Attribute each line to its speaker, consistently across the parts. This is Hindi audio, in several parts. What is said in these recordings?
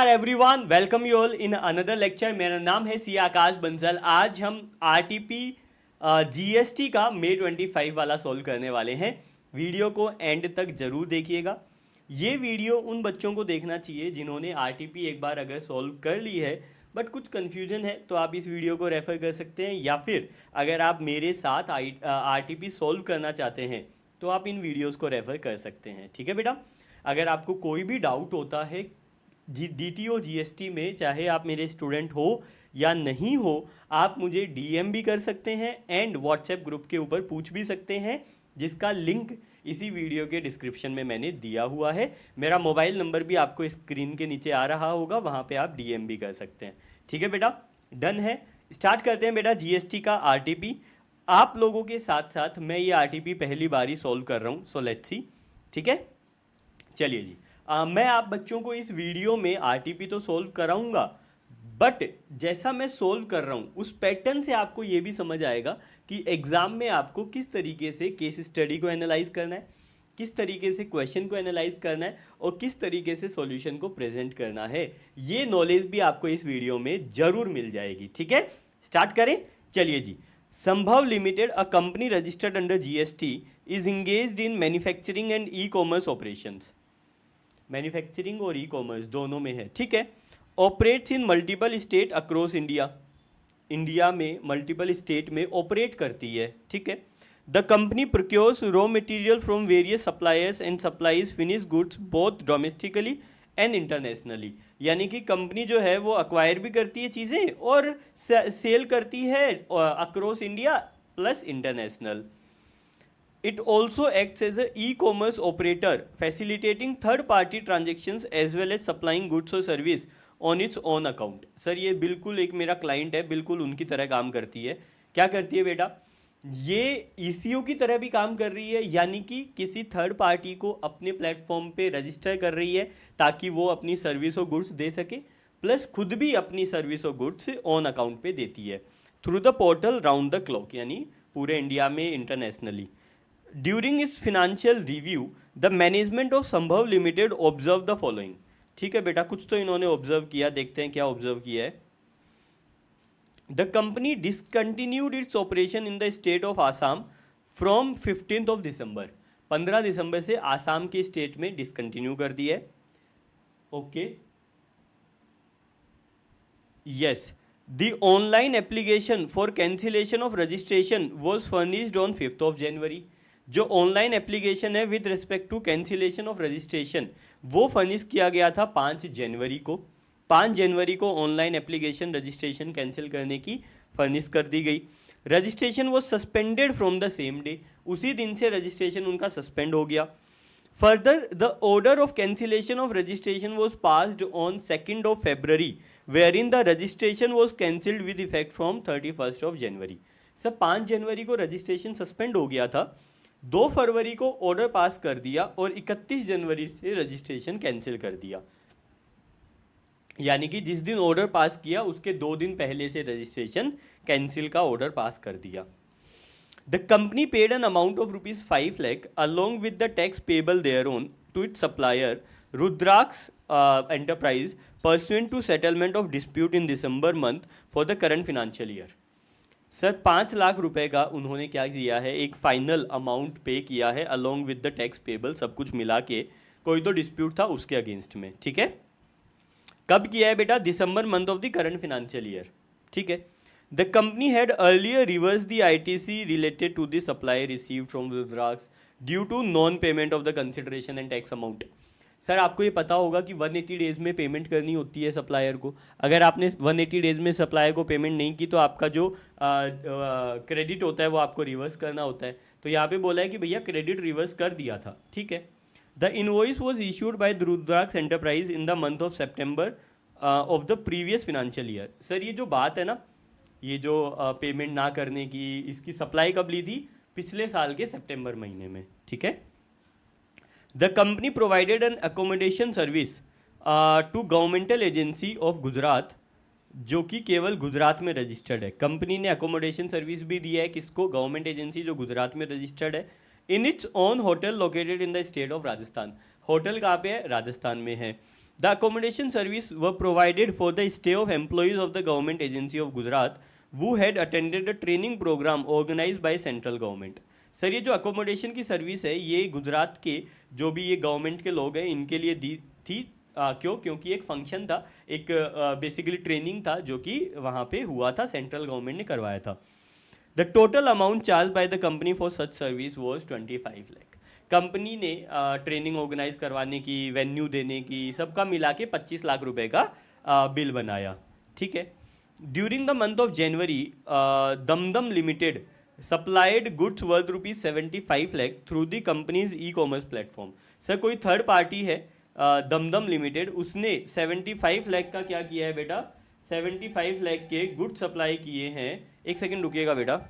Speaker 1: नमस्कार everyone, welcome you all in another lecture. मेरा नाम है सी आकाश बंसल। आज हम आरटीपी जीएसटी का May 25 वाला सॉल्व करने वाले हैं। वीडियो को एंड तक जरूर देखिएगा। ये वीडियो उन बच्चों को देखना चाहिए जिन्होंने आरटीपी एक बार अगर सॉल्व कर ली है बट कुछ कन्फ्यूजन है, तो आप इस वीडियो को रेफर कर सकते हैं, या फिर अगर आप मेरे साथ आरटीपी सॉल्व करना चाहते हैं तो आप इन वीडियोज़ को रेफर कर सकते हैं। ठीक है बेटा, अगर आपको कोई भी डाउट होता है DTO GST में, चाहे आप मेरे स्टूडेंट हो या नहीं हो, आप मुझे DM भी कर सकते हैं एंड व्हाट्सएप ग्रुप के ऊपर पूछ भी सकते हैं, जिसका लिंक इसी वीडियो के डिस्क्रिप्शन में मैंने दिया हुआ है। मेरा मोबाइल नंबर भी आपको स्क्रीन के नीचे आ रहा होगा, वहाँ पे आप DM भी कर सकते हैं। ठीक है बेटा, डन है। स्टार्ट करते हैं बेटा GST का RTP। आप लोगों के साथ साथ मैं ये RTP पहली बार ही सॉल्व कर रहा हूँ, सो लेट्स सी। ठीक है, चलिए जी। मैं आप बच्चों को इस वीडियो में आरटीपी तो सोल्व कराऊंगा, बट जैसा मैं सोल्व कर रहा हूँ उस पैटर्न से आपको ये भी समझ आएगा कि एग्ज़ाम में आपको किस तरीके से केस स्टडी को एनालाइज करना है, किस तरीके से क्वेश्चन को एनालाइज करना है और किस तरीके से सॉल्यूशन को प्रेजेंट करना है। ये नॉलेज भी आपको इस वीडियो में ज़रूर मिल जाएगी। ठीक है, स्टार्ट करें। चलिए जी। Sambhav limited, a company registered under GST, is engaged in manufacturing and e-commerce operations. Manufacturing और ई कॉमर्स दोनों में है। ठीक है। Operates in multiple state across India, India में मल्टीपल स्टेट में ऑपरेट करती है। ठीक है। The company procures raw material from various suppliers and supplies finish goods both domestically and internationally. यानी कि कंपनी जो है वो अक्वायर भी करती है चीज़ें और सेल करती है across India plus international. It also acts as a e-commerce operator, facilitating third-party transactions as well as supplying goods or service on its own account. Sir ये बिल्कुल एक मेरा क्लाइंट है, बिल्कुल उनकी तरह काम करती है। क्या करती है बेटा? ये ECO की तरह भी काम कर रही है, यानी कि किसी थर्ड पार्टी को अपने प्लेटफॉर्म पे रजिस्टर कर रही है ताकि वो अपनी सर्विस और गुड्स दे सके, प्लस खुद भी अपनी सर्विस और गुड्स ऑन अकाउंट पे देती है through the portal round the clock, यानी पूरे इंडिया में इंटरनेशनली। ड्यूरिंग इस financial review the management of संभव लिमिटेड ऑब्जर्व द फॉलोइंग। ठीक है बेटा, कुछ तो इन्होंने ऑब्जर्व किया, देखते हैं क्या ऑब्जर्व किया है। The company discontinued its operation in the state of Assam from 15 of December. 15 दिसंबर से आसाम के स्टेट में डिसकंटिन्यू कर दिया है। Okay, yes. The online application for cancellation of registration was furnished on 5 of January. जो ऑनलाइन एप्लीकेशन है with respect to cancellation of registration वो फर्निश किया गया था 5 जनवरी को। 5 जनवरी को ऑनलाइन एप्लीकेशन रजिस्ट्रेशन कैंसिल करने की फर्निश कर दी गई। Registration was suspended from the same day, उसी दिन से रजिस्ट्रेशन उनका सस्पेंड हो गया। Further the order of cancellation of registration was passed on 2 of February wherein the registration was cancelled with effect from 31 of January. Sir 5 जनवरी को रजिस्ट्रेशन सस्पेंड हो गया था, 2 फरवरी को ऑर्डर पास कर दिया और 31 जनवरी से रजिस्ट्रेशन कैंसिल कर दिया। यानी कि जिस दिन ऑर्डर पास किया उसके 2 दिन पहले से रजिस्ट्रेशन कैंसिल का ऑर्डर पास कर दिया। The company paid an amount of ₹5 lakh along with the tax payable thereon to its supplier Rudraksh enterprise pursuant to settlement of dispute in December month for the current financial year. Sir 5 lakh रुपए का उन्होंने क्या किया है, एक फाइनल अमाउंट पे किया है along with the tax payable, सब कुछ मिला के, कोई तो डिस्प्यूट था उसके अगेंस्ट में। ठीक है, कब किया है बेटा? December month of the current financial year. ठीक है। The company had earlier reverse the ITC related to the supply received from Rudraksh due to non payment of the consideration and tax amount. Sir आपको ये पता होगा कि 180 डेज़ में पेमेंट करनी होती है सप्लायर को। अगर आपने 180 डेज़ में सप्लायर को पेमेंट नहीं की तो आपका जो क्रेडिट होता है वो आपको रिवर्स करना होता है। तो यहाँ पे बोला है कि भैया क्रेडिट रिवर्स कर दिया था। ठीक है। The invoice was issued by Rudraksh enterprise in the month of September of the previous financial year. Sir ये जो बात है ना, ये जो पेमेंट ना करने की, इसकी सप्लाई कब ली थी? पिछले साल के सितंबर महीने में। ठीक है। The company provided an accommodation service to governmental agency of Gujarat, जो कि केवल गुजरात में रजिस्टर्ड है। कंपनी ने अकोमोडेशन सर्विस भी दिया है किसको? गवर्नमेंट एजेंसी जो गुजरात में रजिस्टर्ड है। In its own hotel located in the state of Rajasthan. Hotel कहाँ पे है? राजस्थान में है। The accommodation service were provided for the stay of employees of the government agency of Gujarat who had attended a training program organized by central government. Sir ये जो अकोमोडेशन की सर्विस है ये गुजरात के जो भी ये गवर्नमेंट के लोग हैं इनके लिए दी थी। क्यों? क्योंकि एक फंक्शन था, एक बेसिकली ट्रेनिंग था जो कि वहाँ पे हुआ था, सेंट्रल गवर्नमेंट ने करवाया था। The total amount charge by the company for such service was 25 lakh. Company ने ट्रेनिंग ऑर्गेनाइज करवाने की, वेन्यू देने की, सबका मिला के 25 लाख रुपए का बिल बनाया। ठीक है। During the month of January Dumdum limited supplied goods worth ₹75 lakh through the company's e commerce platform. Sir कोई थर्ड पार्टी है दमदम लिमिटेड, उसने 75 लाख का क्या किया है बेटा? 75 लाख के गुड्स सप्लाई किए हैं। एक सेकेंड रुकिएगा बेटा।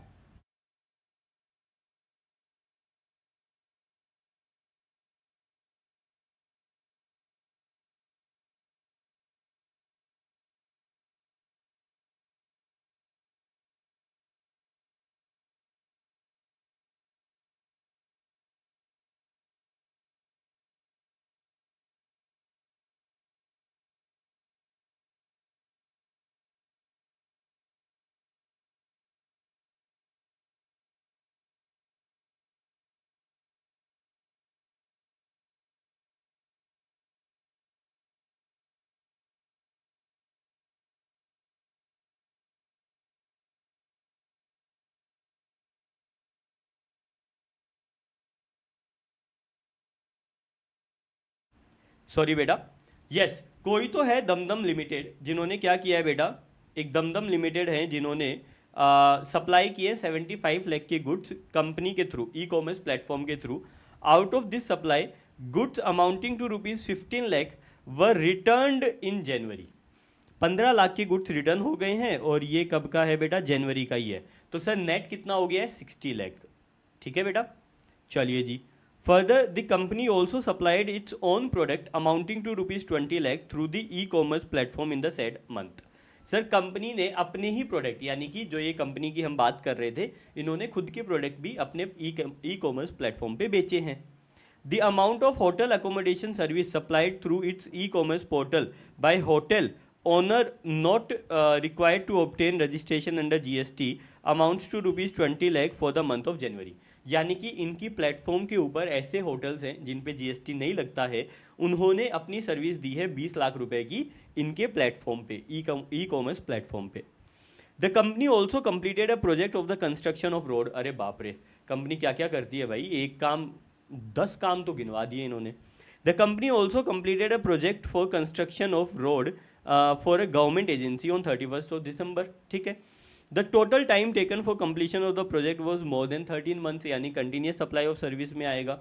Speaker 1: सॉरी बेटा। यस, कोई तो है दमदम लिमिटेड जिन्होंने क्या किया है बेटा, एक दमदम लिमिटेड है जिन्होंने सप्लाई किए 75 लाख के गुड्स कंपनी के थ्रू, ई कॉमर्स प्लेटफॉर्म के through. Out of this supply goods amounting to ₹15 lakh were returned in January. 15 lakh के गुड्स रिटर्न हो गए हैं और ये कब का है बेटा? जनवरी का ही है। तो सर नेट कितना हो गया है? 60 लाख। ठीक है बेटा, चलिए जी। Further, the company also supplied its own product amounting to ₹20 lakh through the e-commerce platform in the said month. Sir company ने अपने ही प्रोडक्ट, यानी कि जो ये कंपनी की हम बात कर रहे थे, इन्होंने खुद के प्रोडक्ट भी अपने ई कॉमर्स प्लेटफॉर्म पे बेचे हैं। The amount of hotel accommodation service supplied through its e-commerce portal by hotel owner not required to obtain registration under GST amounts to ₹20 lakh for the month of January. यानी कि इनकी प्लेटफॉर्म के ऊपर ऐसे होटल्स हैं जिन पे जीएसटी नहीं लगता है, उन्होंने अपनी सर्विस दी है 20 लाख रुपए की इनके प्लेटफॉर्म पे, ई कॉमर्स प्लेटफॉर्म पे। The company also completed a project of the construction of road. अरे बाप रे, कंपनी क्या क्या करती है भाई, एक काम 10 काम तो गिनवा दिए इन्होंने। The company also completed a project for construction of road for a government agency on 31 December. ठीक है। The total time taken for completion of the project was more than 13 months, यानी कंटिन्यूस सप्लाई ऑफ सर्विस में आएगा।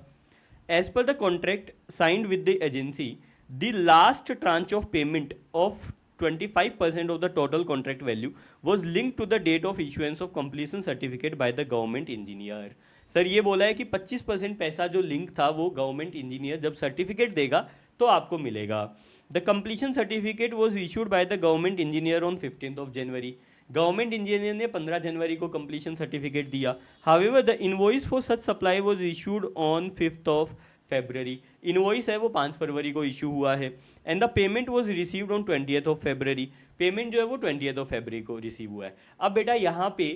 Speaker 1: As per the contract signed with the agency, the last tranche of payment of 25% of the total contract value was linked to the date of issuance of completion certificate by the government engineer. Sir ये बोला है कि 25% पैसा जो लिंक था वो गवर्नमेंट इंजीनियर जब सर्टिफिकेट देगा तो आपको मिलेगा। The completion certificate was issued bye the government engineer on 15 January. Government engineer ने 15 जनवरी को कंप्लीशन सर्टिफिकेट दिया। However the invoice for such supply was issued on 5 February. Invoice है वो 5 फरवरी को इशू हुआ है। And the payment was received on 20 February. Payment जो है वो 20 फरवरी को रिसीव हुआ है। अब बेटा यहाँ पे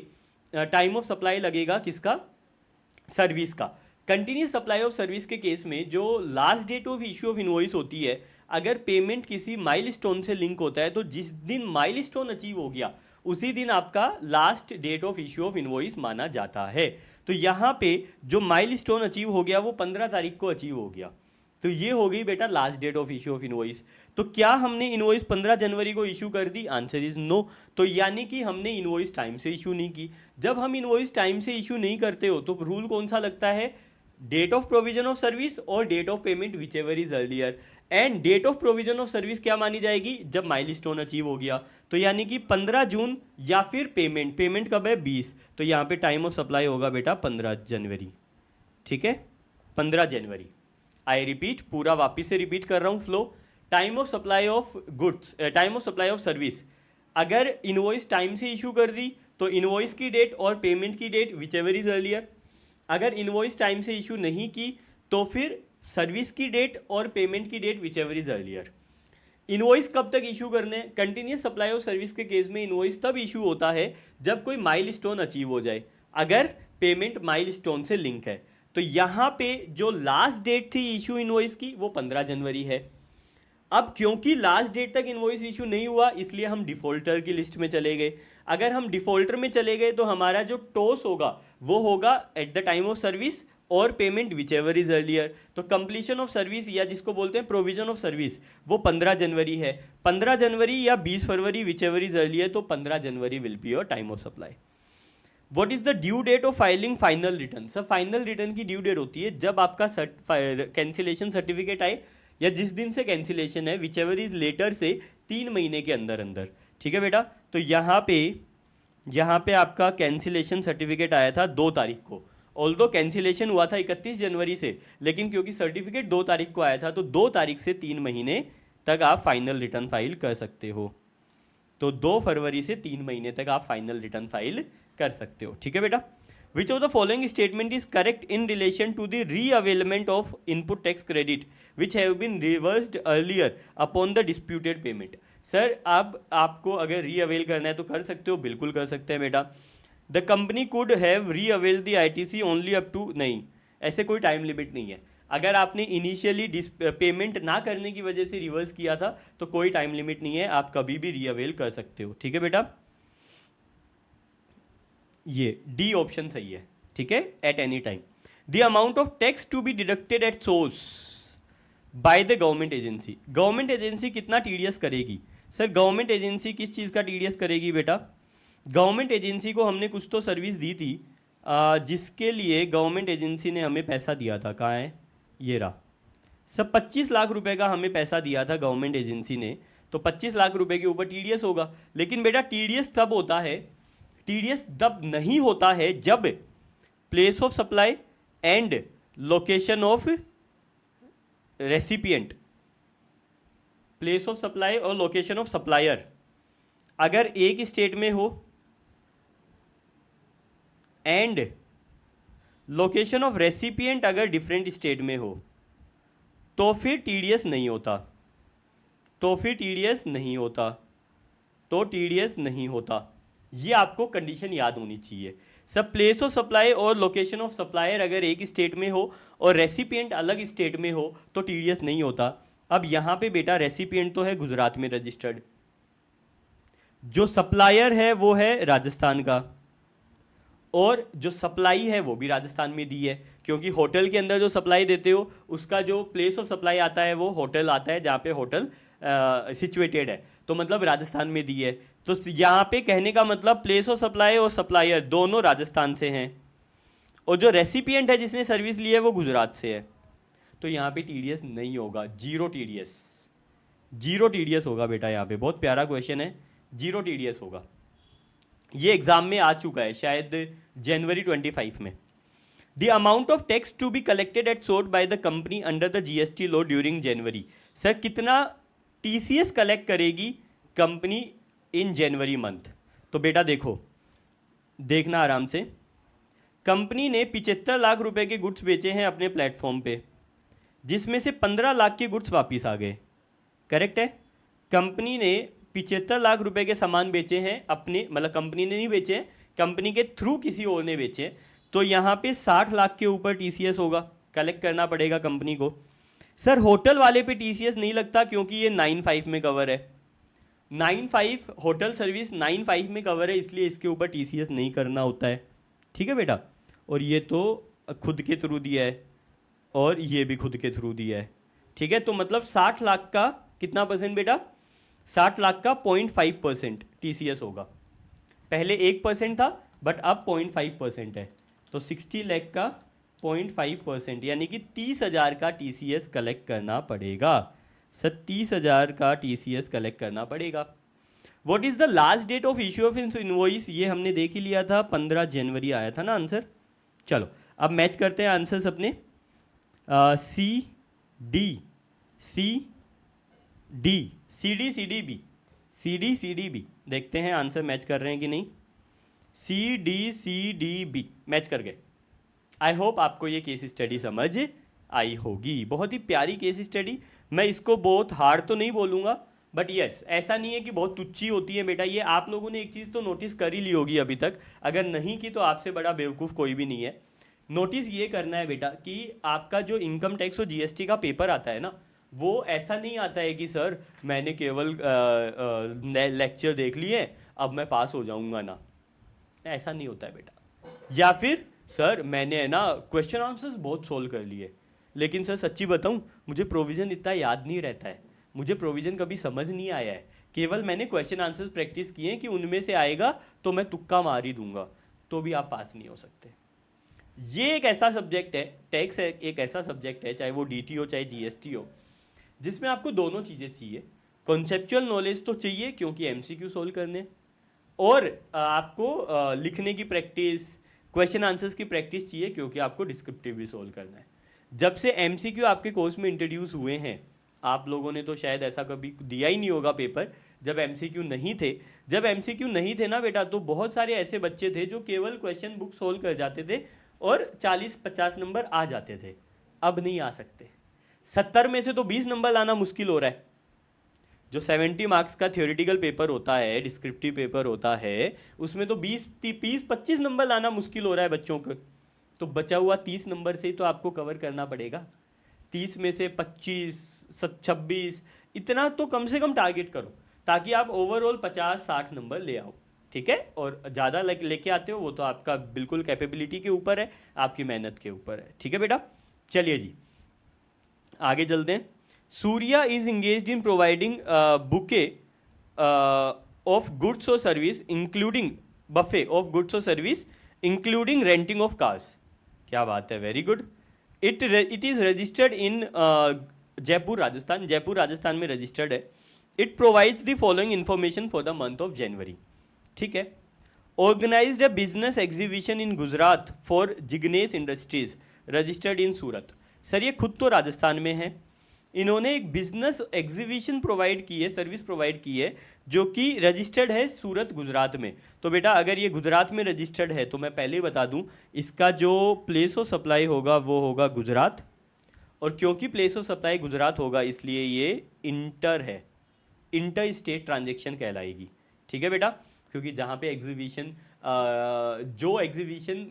Speaker 1: टाइम ऑफ सप्लाई लगेगा किसका? सर्विस का। कंटिन्यूस सप्लाई ऑफ सर्विस के केस में जो last date of issue of invoice होती है, अगर पेमेंट किसी माइलस्टोन से लिंक होता है तो जिस दिन माइलस्टोन अचीव हो गया उसी दिन आपका last date of issue of invoice माना जाता है। तो यहाँ पे जो माइलस्टोन अचीव हो गया वो 15 तारीख को अचीव हो गया, तो ये हो गई बेटा last date of issue of invoice. तो क्या हमने इनवॉइस 15 जनवरी को इशू कर दी? Answer is no. तो यानी कि हमने इनवॉइस टाइम से इशू नहीं की। जब हम इनवॉइस टाइम से इशू नहीं करते हो तो रूल कौन सा लगता है? Date of provision of service और date of payment whichever is earlier. And date of provision of service क्या मानी जाएगी? जब माइलस्टोन अचीव हो गया। तो यानी कि 15 जून या फिर पेमेंट कब है? 20। तो यहाँ पे टाइम ऑफ सप्लाई होगा बेटा 15 जनवरी। ठीक है, 15 जनवरी। आई रिपीट, पूरा वापिस से रिपीट कर रहा हूँ flow. Time of supply of goods, time of supply of service, अगर इनवॉइस टाइम से इशू कर दी तो इनवॉइस की डेट और पेमेंट की date whichever is earlier. अगर इनवॉइस टाइम से इशू नहीं की तो फिर सर्विस की डेट और पेमेंट की date whichever is earlier. Invoice कब तक इशू करने? कंटिन्यूस सप्लाई ऑफ सर्विस के केस में इनवॉइस तब इशू होता है जब कोई माइलस्टोन अचीव हो जाए, अगर पेमेंट माइलस्टोन से लिंक है। तो यहाँ पे जो लास्ट डेट थी इशू इनवॉइस की वो 15 जनवरी है। अब क्योंकि लास्ट डेट तक इनवॉइस इशू नहीं हुआ, इसलिए हम डिफॉल्टर की लिस्ट में चले गए। अगर हम डिफॉल्टर में चले गए तो हमारा जो टोस होगा वो होगा at the time of service और payment whichever is earlier. तो कंप्लीशन ऑफ सर्विस या जिसको बोलते हैं प्रोविजन ऑफ सर्विस वो 15 जनवरी है। 15 जनवरी या 20 फरवरी विच एवर इज अर्लियर, तो 15 January will be your time of supply. What is the due date of filing final return? Sir final return की ड्यू डेट होती है जब आपका कैंसिलेशन सर्टिफिकेट आए या जिस दिन से कैंसिलेशन है, विच एवर इज लेटर से 3 महीने के अंदर अंदर। ठीक है बेटा, तो यहाँ पे आपका कैंसिलेशन सर्टिफिकेट आया था 2 तारीख को। ऑल्दो कैंसिलेशन हुआ था 31 जनवरी से, लेकिन क्योंकि सर्टिफिकेट 2 तारीख को आया था तो 2 तारीख से 3 महीने तक आप फाइनल रिटर्न फाइल कर सकते हो। तो 2 फरवरी से 3 महीने तक आप फाइनल रिटर्न फाइल कर सकते हो। ठीक है बेटा, which of the following statement is correct in relation to the reavailment of input tax credit which have been reversed earlier upon the disputed payment? Sir अब आपको अगर रीअवेल करना है तो कर सकते हो, बिल्कुल कर सकते हैं बेटा। The company could have reavail the ITC only up to, नहीं, ऐसे कोई टाइम लिमिट नहीं है। अगर आपने इनिशियली पेमेंट ना करने की वजह से रिवर्स किया था तो कोई टाइम लिमिट नहीं है, आप कभी भी रीअवेल कर सकते हो। ठीक है बेटा, ये डी ऑप्शन सही है। ठीक है, at any time. The amount of tax to be deducted at source by the government agency, government agency कितना TDS करेगी? सर गवर्नमेंट एजेंसी किस चीज़ का TDS करेगी बेटा? गवर्नमेंट एजेंसी को हमने कुछ तो सर्विस दी थी जिसके लिए गवर्नमेंट एजेंसी ने हमें पैसा दिया था। कहाँ है? ये रहा। सर 25 लाख रुपए का हमें पैसा दिया था गवर्नमेंट एजेंसी ने, तो 25 लाख रुपए के ऊपर TDS होगा। लेकिन बेटा TDS तब होता है, TDS तब नहीं होता है जब place of supply and location of recipient, place of supply और लोकेशन ऑफ सप्लायर अगर एक स्टेट में हो एंड लोकेशन ऑफ रेसिपिएंट अगर डिफरेंट स्टेट में हो तो फिर TDS नहीं होता, TDS नहीं होता। ये आपको कंडीशन याद होनी चाहिए। सब प्लेस ऑफ सप्लाई और लोकेशन ऑफ सप्लायर अगर एक स्टेट में हो और रेसिपिएंट अलग स्टेट में हो तो TDS नहीं होता। अब यहाँ पे बेटा रेसिपिएंट तो है गुजरात में रजिस्टर्ड, जो सप्लायर है वो है राजस्थान का, और जो सप्लाई है वो भी राजस्थान में दी है, क्योंकि होटल के अंदर जो सप्लाई देते हो उसका जो प्लेस ऑफ सप्लाई आता है वो होटल आता है जहाँ पे होटल सिचुएटेड है, तो मतलब राजस्थान में दी है। तो यहाँ पे कहने का मतलब प्लेस ऑफ सप्लाई और सप्लायर दोनों राजस्थान से हैं, और जो रेसिपिएंट है जिसने सर्विस ली है वो गुजरात से है। तो यहाँ पे TDS नहीं होगा, जीरो TDS होगा बेटा। यहाँ पे बहुत प्यारा क्वेश्चन है, जीरो TDS होगा। ये एग्जाम में आ चुका है शायद जनवरी 25 में। The amount of tax to be collected at source by the company under the GST law during January. Sir कितना TCS कलेक्ट करेगी कंपनी इन जनवरी मंथ? तो बेटा देखो, देखना आराम से। कंपनी ने 75 लाख रुपए के गुड्स बेचे हैं अपने प्लेटफॉर्म पे, जिसमें से 15 लाख के गुड्स वापस आ गए। करेक्ट है? कंपनी ने 75 लाख रुपए के सामान बेचे हैं अपने, मतलब कंपनी ने नहीं बेचे, कंपनी के थ्रू किसी और ने बेचे, तो यहाँ पे 60 लाख के ऊपर TCS होगा, कलेक्ट करना पड़ेगा कंपनी को। सर होटल वाले पे TCS नहीं लगता क्योंकि ये 9(5) में कवर है, 9(5) होटल सर्विस 9(5) में कवर है, इसलिए इसके ऊपर TCS नहीं करना होता है। ठीक है बेटा, और ये तो खुद के थ्रू दिया है और ये भी खुद के थ्रू दिया है। ठीक है, तो मतलब 60 लाख का कितना परसेंट बेटा? 60 लाख का 0.5% TCS होगा। पहले 1% था बट अब 0.5% है, तो 60 लाख का 0.5% यानी कि 30,000 का TCS कलेक्ट करना पड़ेगा। सर 30,000 का TCS कलेक्ट करना पड़ेगा। What is the last date of issue of invoice? ये हमने देख ही लिया था, 15 जनवरी आया था ना आंसर। चलो अब मैच करते हैं आंसर्स अपने। सी डी बी देखते हैं आंसर मैच कर रहे हैं कि नहीं। CDCDB मैच कर गए। आई होप आपको ये केस स्टडी समझ आई होगी, बहुत ही प्यारी केस स्टडी। मैं इसको बहुत हार्ड तो नहीं बोलूँगा बट यस, ऐसा नहीं है कि बहुत तुच्छी होती है बेटा। ये आप लोगों ने एक चीज़ तो नोटिस कर ही ली होगी अभी तक, अगर नहीं की तो आपसे बड़ा बेवकूफ़ कोई भी नहीं है। नोटिस ये करना है बेटा कि आपका जो इनकम टैक्स और जीएसटी का पेपर आता है ना, वो ऐसा नहीं आता है कि सर मैंने केवल लेक्चर देख लिए अब मैं पास हो जाऊंगा ना, ऐसा नहीं होता है बेटा। या फिर सर मैंने है ना क्वेश्चन आंसर्स बहुत सोल्व कर लिए, लेकिन सर सच्ची बताऊं मुझे प्रोविज़न इतना याद नहीं रहता है, मुझे प्रोविज़न कभी समझ नहीं आया है, केवल मैंने क्वेश्चन आंसर्स प्रैक्टिस किए हैं कि उनमें से आएगा तो मैं तुक्का मार ही दूंगा, तो भी आप पास नहीं हो सकते। ये एक ऐसा सब्जेक्ट है, टैक्स एक ऐसा सब्जेक्ट है, चाहे वो डीटी हो चाहे जीएसटी हो, जिसमें आपको दोनों चीज़ें चाहिए। कॉन्सेप्चुअल नॉलेज तो चाहिए क्योंकि एमसीक्यू सोल्व करने, और आपको लिखने की प्रैक्टिस, क्वेश्चन आंसर्स की प्रैक्टिस चाहिए क्योंकि आपको डिस्क्रिप्टिव भी सोल्व करना है। जब से एमसीक्यू आपके कोर्स में इंट्रोड्यूस हुए हैं, आप लोगों ने तो शायद ऐसा कभी दिया ही नहीं होगा पेपर जब एमसीक्यू नहीं थे। जब एमसीक्यू नहीं थे ना बेटा, तो बहुत सारे ऐसे बच्चे थे जो केवल क्वेश्चन बुक सोल्व कर जाते थे और 40-50 नंबर आ जाते थे। अब नहीं आ सकते। 70 में से तो 20 नंबर लाना मुश्किल हो रहा है। जो 70 मार्क्स का थ्योरेटिकल पेपर होता है, डिस्क्रिप्टिव पेपर होता है, उसमें तो 20-25 नंबर लाना मुश्किल हो रहा है बच्चों को। तो बचा हुआ 30 नंबर से ही तो आपको कवर करना पड़ेगा। 30 में से 25, 26, इतना तो कम से कम टारगेट करो ताकि आप ओवरऑल 50-60 नंबर ले आओ, ठीक है। और ज़्यादा लेके आते हो वो तो आपका बिल्कुल कैपेबिलिटी के ऊपर है, आपकी मेहनत के ऊपर है, ठीक है बेटा। चलिए जी आगे चलते हैं। Surya is engaged in providing bouquet of goods और service including buffet of goods और service including renting of cars. क्या बात है, very good. It is registered in Jaipur Rajasthan, Jaipur Rajasthan में रजिस्टर्ड है। It provides the following information for the month of January, ठीक है। Organised a business exhibition in Gujarat for Jignesh industries, registered in Surat. Sir ये खुद तो राजस्थान में है, इन्होंने एक बिजनेस एग्जीबिशन प्रोवाइड की है, सर्विस प्रोवाइड की है, जो कि रजिस्टर्ड है सूरत गुजरात में। तो बेटा अगर ये गुजरात में रजिस्टर्ड है तो मैं पहले ही बता दूं इसका जो प्लेस ऑफ सप्लाई होगा वो होगा गुजरात, और क्योंकि प्लेस ऑफ सप्लाई गुजरात होगा इसलिए ये इंटर है, इंटर स्टेट ट्रांजेक्शन कहलाएगी, ठीक है बेटा। क्योंकि जहाँ पे एग्जीबिशन जो एग्जीबिशन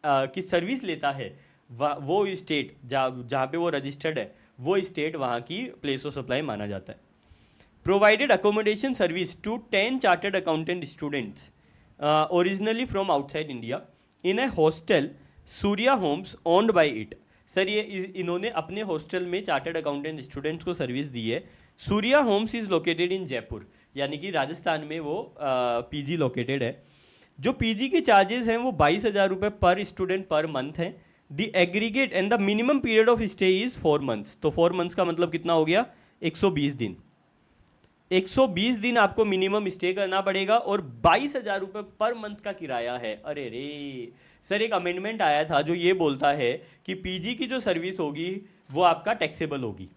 Speaker 1: की सर्विस लेता है वो स्टेट जहाँ पे वो रजिस्टर्ड है वो स्टेट वहाँ की प्लेस ऑफ सप्लाई माना जाता है। Provided accommodation service to 10 chartered accountant students originally from outside India in a hostel Surya homes owned by it. Sir ये इन्होंने अपने हॉस्टल में चार्टर्ड अकाउंटेंट स्टूडेंट्स को सर्विस दी है। Surya homes is located in Jaipur, यानी कि राजस्थान में वो पीजी लोकेटेड है। जो पीजी के चार्जेस हैं वो 22,000 रुपये पर स्टूडेंट पर मंथ हैं। The aggregate and the minimum period of stay is 4 months. तो 4 मंथ्स का मतलब कितना हो गया, 120 दिन। 120 दिन आपको मिनिमम स्टे करना पड़ेगा और 22,000 रुपये पर मंथ का किराया है। अरे रे सर, एक अमेंडमेंट आया था जो ये बोलता है कि पीजी की जो सर्विस होगी वो आपका टैक्सेबल होगी,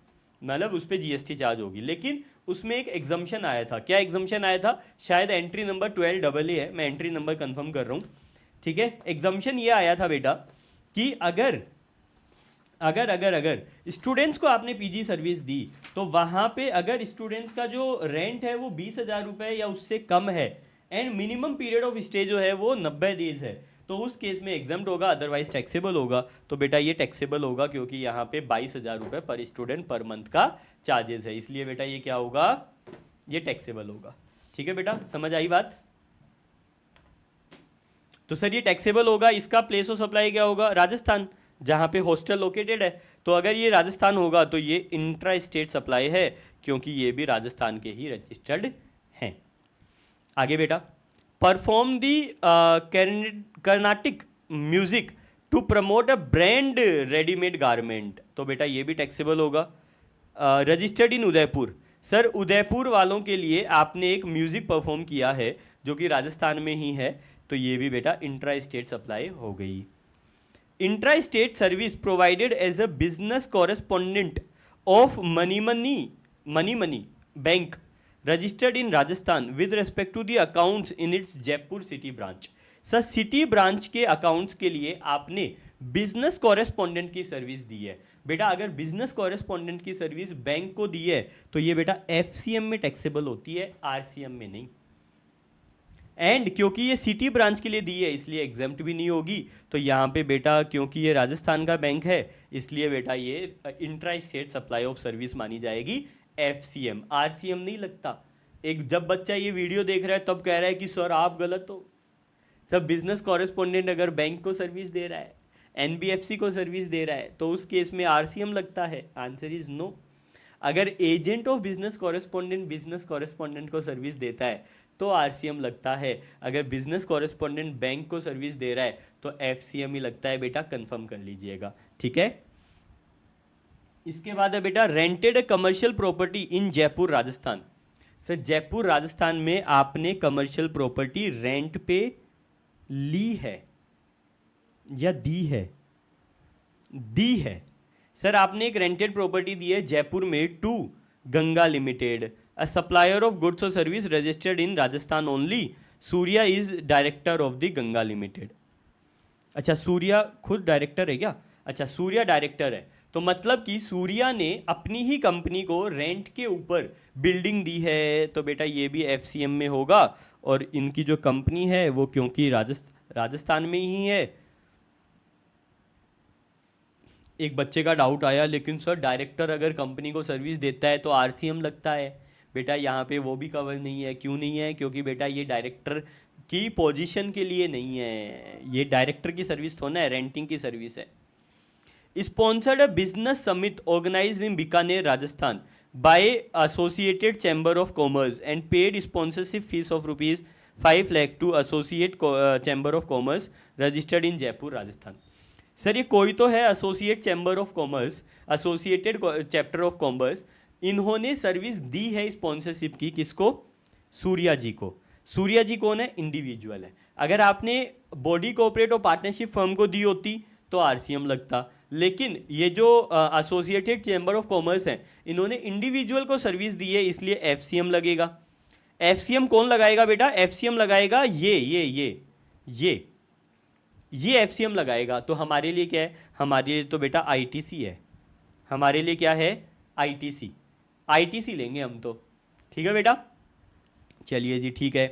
Speaker 1: मतलब उस पर जीएसटी चार्ज होगी। लेकिन उसमें एक एग्जम्पशन आया था। क्या एग्जम्पशन आया था, शायद एंट्री नंबर 12AA है, मैं एंट्री नंबर कंफर्म कर रहा हूँ, ठीक है। एग्जम्पशन ये आया था बेटा कि अगर स्टूडेंट्स को आपने पीजी सर्विस दी तो वहाँ पे अगर स्टूडेंट्स का जो रेंट है वो 20,000 रुपये या उससे कम है and minimum period of stay जो है वो 90 डेज है, तो उस केस में एग्जम्प्ट होगा, अदरवाइज टैक्सेबल होगा। तो बेटा ये टैक्सेबल होगा क्योंकि यहाँ पे 22,000 रुपये पर स्टूडेंट पर मंथ का चार्जेस है, इसलिए बेटा ये क्या होगा, ये टैक्सेबल होगा, ठीक है बेटा। समझ आई बात। तो सर ये टैक्सेबल होगा, इसका प्लेस ऑफ सप्लाई क्या होगा, राजस्थान, जहाँ पे हॉस्टल लोकेटेड है। तो अगर ये राजस्थान होगा तो ये इंट्रा स्टेट सप्लाई है क्योंकि ये भी राजस्थान के ही रजिस्टर्ड हैं। आगे बेटा, perform the Carnatic music to promote a brand readymade garment. तो बेटा ये भी टैक्सेबल होगा। Registered in Udaipur. Sir Udaipur वालों के लिए आपने एक म्यूजिक परफॉर्म किया है जो कि राजस्थान में ही है, तो ये भी बेटा इंट्रा स्टेट सप्लाई हो गई। Intra state service provided as a business correspondent of money bank registered in Rajasthan with respect to the accounts in its Jaipur city branch. Sir city branch के अकाउंट्स के लिए आपने बिजनेस कॉरेस्पॉन्डेंट की सर्विस दी है। बेटा अगर बिजनेस कॉरेस्पॉन्डेंट की सर्विस बैंक को दी है तो ये बेटा एफसीएम में टैक्सेबल होती है, आरसीएम में नहीं। एंड क्योंकि ये सिटी ब्रांच के लिए दी है इसलिए एग्जाम्प्ट भी नहीं होगी। तो यहाँ पे बेटा क्योंकि ये राजस्थान का बैंक है इसलिए बेटा ये intra state supply of service मानी जाएगी, एफसीएम, आरसीएम नहीं लगता। एक जब बच्चा ये वीडियो देख रहा है तब कह रहा है कि सर आप गलत हो, सब बिजनेस कॉरेस्पॉन्डेंट अगर बैंक को सर्विस दे रहा है, एनबीएफसी को सर्विस दे रहा है तो उस केस में आरसीएम लगता है। Answer is no. अगर एजेंट ऑफ बिजनेस कॉरेस्पॉन्डेंट को सर्विस देता है तो आरसीएम लगता है। अगर बिजनेस कॉरेस्पॉन्डेंट बैंक को सर्विस दे रहा है तो एफसीएम ही लगता है। बेटा कंफर्म कर लीजिएगा, ठीक है। इसके बाद है बेटा rented commercial property in Jaipur Rajasthan. Sir Jaipur Rajasthan में आपने कमर्शियल प्रॉपर्टी रेंट पे ली है या दी है? दी है। सर आपने एक रेंटेड प्रॉपर्टी दी है जयपुर में to Ganga limited, a supplier of goods और service registered in Rajasthan only. Surya is director of the Ganga limited. अच्छा सूर्या खुद डायरेक्टर है क्या? अच्छा सूर्या डायरेक्टर है तो मतलब कि सूर्या ने अपनी ही कंपनी को रेंट के ऊपर बिल्डिंग दी है तो बेटा ये भी एफसीएम में होगा। और इनकी जो कंपनी है वो क्योंकि राजस्थान में ही है। एक बच्चे का डाउट आया लेकिन सर डायरेक्टर अगर कंपनी को सर्विस देता है तो आरसीएम लगता है। बेटा यहाँ पे वो भी कवर नहीं है। क्यों नहीं है? क्योंकि बेटा ये डायरेक्टर की पोजीशन के लिए नहीं है, ये डायरेक्टर की सर्विस थोड़ा है, रेंटिंग की सर्विस है। Sponsored a business summit organized in Bikaner Rajasthan by Associated Chamber of Commerce and paid sponsorship fees of ₹5 lakh to Associate Chamber of Commerce registered in Jaipur, Rajasthan। Sir ये कोई तो है associate chamber of commerce, associated chapter of commerce, इन्होंने सर्विस दी है स्पॉन्सरशिप की। किसको? सूर्या जी को। सूर्या जी कौन है? इंडिविजुअल है। अगर आपने बॉडी कोऑपरेट और पार्टनरशिप फर्म को दी होती तो आरसीएम लगता, लेकिन ये जो एसोसिएटेड चैम्बर ऑफ कॉमर्स है इन्होंने इंडिविजुअल को सर्विस दी है इसलिए एफसीएम लगेगा। एफसीएम कौन लगाएगा बेटा? एफसीएम लगाएगा ये एफसीएम लगाएगा। तो हमारे लिए क्या है? हमारे लिए तो बेटा आईटीसी है। हमारे लिए क्या है? आईटीसी लेंगे हम तो, ठीक है बेटा। चलिए जी ठीक है।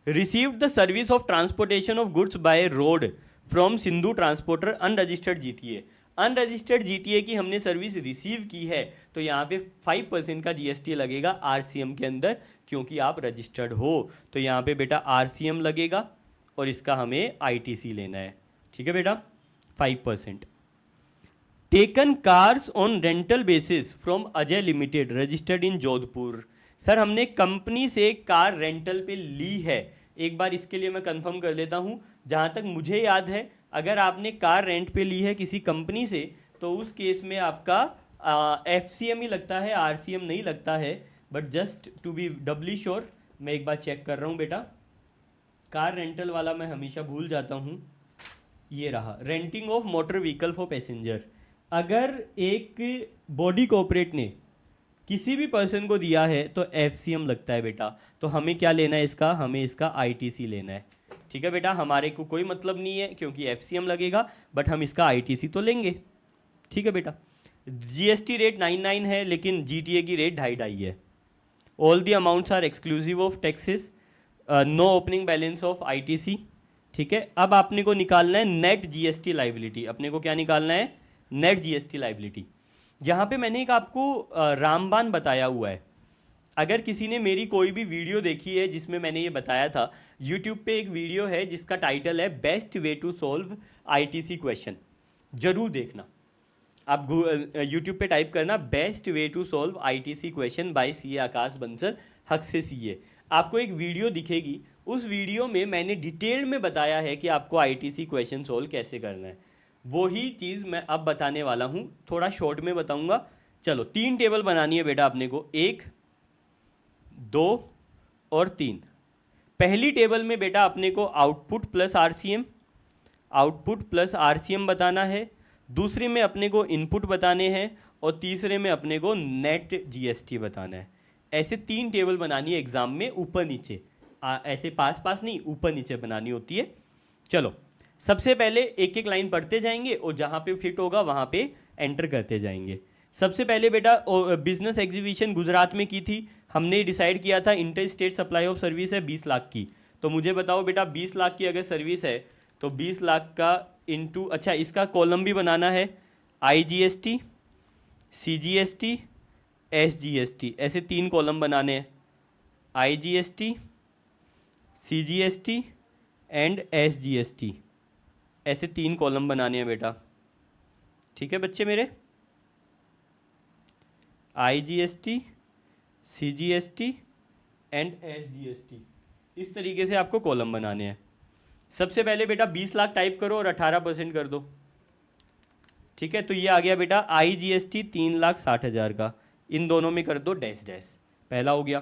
Speaker 1: Received the service of transportation of goods by road from Sindhu transporter unregistered GTA. Unregistered GTA की हमने सर्विस रिसीव की है तो यहाँ पे 5% का जीएसटी लगेगा आरसीएम के अंदर, क्योंकि आप रजिस्टर्ड हो। तो यहाँ पे बेटा आरसीएम लगेगा और इसका हमें आईटीसी लेना है, ठीक है बेटा। 5%। Taken cars on rental basis from Ajay limited registered in Jodhpur. Sir हमने कंपनी से कार रेंटल पे ली है। एक बार इसके लिए मैं कंफर्म कर लेता हूँ। जहाँ तक मुझे याद है अगर आपने कार रेंट पे ली है किसी कंपनी से तो उस केस में आपका एफसीएम ही लगता है, आरसीएम नहीं लगता है। But just to be doubly sure मैं एक बार चेक कर रहा हूँ बेटा। कार रेंटल वाला मैं हमेशा भूल जाता हूँ। ये रहा, renting of motor vehicle for passenger. अगर एक बॉडी कोऑपरेट ने किसी भी पर्सन को दिया है तो एफसीएम लगता है बेटा। तो हमें क्या लेना है इसका? हमें इसका आईटीसी लेना है, ठीक है बेटा। हमारे को कोई मतलब नहीं है क्योंकि एफसीएम लगेगा, बट हम इसका आईटीसी तो लेंगे, ठीक है बेटा। जीएसटी रेट 99 है लेकिन जीटीए की रेट 2.5 है। All the amounts are exclusive of taxes, no opening balance of ITC, ठीक है। अब आपने को निकालना है नेट जीएसटी लाइबिलिटी। अपने को क्या निकालना है? Net GST liability. यहाँ पे मैंने एक आपको रामबाण बताया हुआ है। अगर किसी ने मेरी कोई भी वीडियो देखी है जिसमें मैंने ये बताया था, यूट्यूब पे एक वीडियो है जिसका टाइटल है best way to solve ITC question, जरूर देखना। आप यूट्यूब पे टाइप करना best way to solve ITC question by CA Akash Bansal, हक से सीए। आपको एक वीडियो दिखेगी, उस वीडियो में मैंने डिटेल में बताया है कि आपको आईटीसी क्वेश्चन सॉल्व कैसे करना है। वही चीज़ मैं अब बताने वाला हूँ, थोड़ा शॉर्ट में बताऊँगा। चलो 3 टेबल बनानी है बेटा अपने को, 1, 2 और 3। पहली टेबल में बेटा अपने को आउटपुट प्लस आरसीएम बताना है। दूसरे में अपने को इनपुट बताने हैं और तीसरे में अपने को नेट जीएसटी बताना है। ऐसे 3 टेबल बनानी है एग्जाम में, ऊपर नीचे, ऐसे पास पास नहीं, ऊपर नीचे बनानी होती है। चलो सबसे पहले एक एक लाइन पढ़ते जाएंगे और जहाँ पे फिट होगा वहाँ पे एंटर करते जाएंगे। सबसे पहले बेटा बिजनेस एग्जीबिशन गुजरात में की थी, हमने डिसाइड किया था inter state supply of service है 20 लाख की। तो मुझे बताओ बेटा 20 लाख की अगर सर्विस है तो 20 लाख का इंटू, अच्छा इसका कॉलम भी बनाना है, IGST, CGST, SGST, ऐसे 3 कॉलम बनाने हैं, IGST, CGST एंड SGST, ऐसे 3 कॉलम बनाने हैं बेटा। ठीक है बच्चे मेरे, IGST, CGST एंड SGST, इस तरीके से आपको कॉलम बनाने हैं। सबसे पहले बेटा 20 लाख टाइप करो और 18% कर दो। ठीक है, तो ये आ गया बेटा IGST 3,60,000 का, इन दोनों में कर दो डैश डैश, पहला हो गया।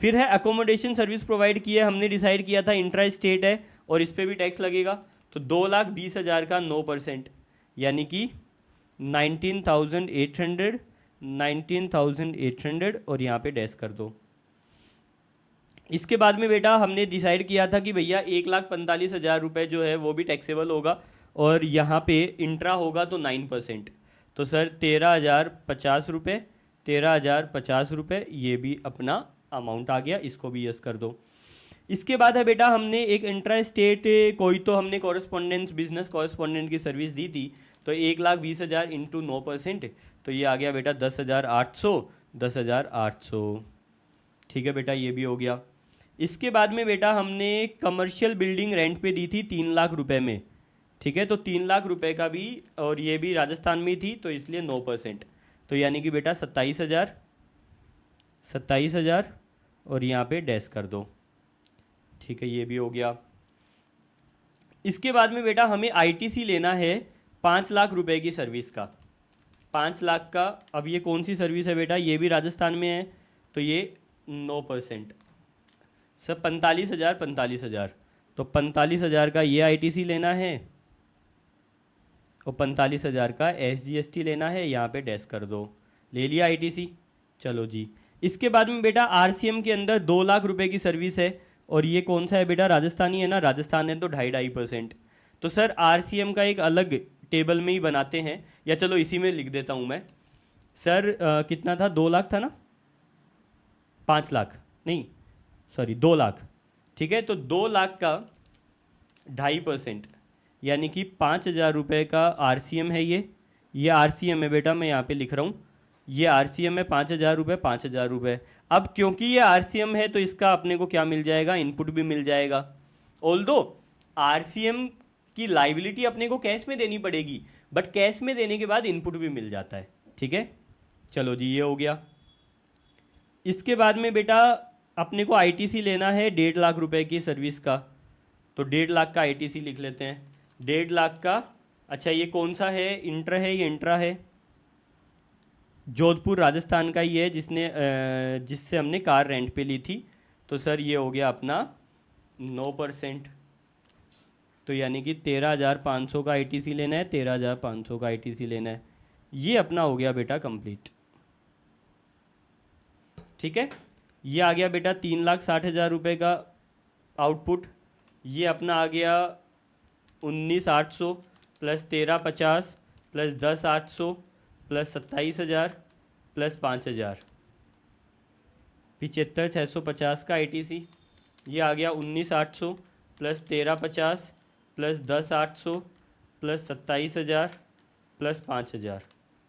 Speaker 1: फिर है अकोमोडेशन सर्विस प्रोवाइड की है, हमने डिसाइड किया था इंट्रा स्टेट है और इस पर भी टैक्स लगेगा, तो 2,20,000 का 9%, यानी कि 19,800, 19,800 और यहाँ पे डैश कर दो। इसके बाद में बेटा हमने डिसाइड किया था कि भैया 1,45,000 रुपये जो है वो भी टैक्सेबल होगा और यहाँ पे इंट्रा होगा तो 9%, तो सर 13,050 रुपये, 13,050 रुपये ये भी अपना अमाउंट आ गया, इसको भी यस कर दो। इसके बाद है बेटा हमने एक इंट्रा स्टेट कोई तो हमने कॉरेस्पॉन्डेंस बिजनेस कॉरेस्पॉन्डेंट की सर्विस दी थी, तो 1,20,000 इंटू 9%, तो ये आ गया बेटा 10,800, 10,800। ठीक है बेटा, ये भी हो गया। इसके बाद में बेटा हमने कमर्शियल बिल्डिंग रेंट पे दी थी 3 लाख रुपए में। ठीक है, तो 3 लाख रुपए का भी, और ये भी राजस्थान में थी तो इसलिए 9%, तो यानी कि बेटा 27,000, 27,000 और यहाँ पे डैश कर दो। ठीक है, ये भी हो गया। इसके बाद में बेटा हमें ITC लेना है 5 लाख रुपए की सर्विस का, 5 लाख का। अब ये कौन सी सर्विस है बेटा, ये भी राजस्थान में है, तो ये 9%, सर 45,000, 45,000, तो 45,000 का ये ITC लेना है और 45,000 का SGST लेना है, यहाँ पे डैश कर दो, ले लिया ITC। चलो जी, इसके बाद में बेटा RCM के अंदर 2 लाख रुपए की सर्विस है और ये कौन सा है बेटा, राजस्थानी है ना, राजस्थान है तो 2.5%, तो सर RCM का एक अलग टेबल में ही बनाते हैं, या चलो इसी में लिख देता हूँ मैं। सर कितना था, 2 लाख था ना, 5 लाख नहीं सॉरी 2 लाख। ठीक है, तो 2 लाख का 2.5%, यानी कि 5,000 रुपये का RCM है, ये RCM है बेटा, मैं यहाँ पे लिख रहा हूँ, ये RCM है 5,000 रुपये, 5,000 रुपये। अब क्योंकि ये RCM है तो इसका अपने को क्या मिल जाएगा, इनपुट भी मिल जाएगा। ऑल्दो RCM की लाइबिलिटी अपने को कैश में देनी पड़ेगी, बट कैश में देने के बाद इनपुट भी मिल जाता है। ठीक है, चलो जी, ये हो गया। इसके बाद में बेटा अपने को ITC लेना है 1.5 लाख रुपए की सर्विस का, तो 1.5 लाख का ITC लिख लेते हैं, 1.5 लाख का। अच्छा ये कौन सा है, इंटर है, ये इंट्रा है, जोधपुर राजस्थान का ही है, जिससे हमने कार रेंट पे ली थी, तो सर ये हो गया अपना 9%, तो यानी कि 13,500 का ITC लेना है, 13,500 का ITC लेना है, ये अपना हो गया बेटा कंप्लीट। ठीक है, ये आ गया बेटा 3,60,000 रुपये का आउटपुट, ये अपना आ गया 19,800 प्लस 13,50 प्लस 10,800 प्लस 27,000 प्लस 5,000, 75,650 का ITC, ये आ गया 19,800 प्लस 13,50 प्लस 10,800 प्लस 27,000 प्लस 5,000,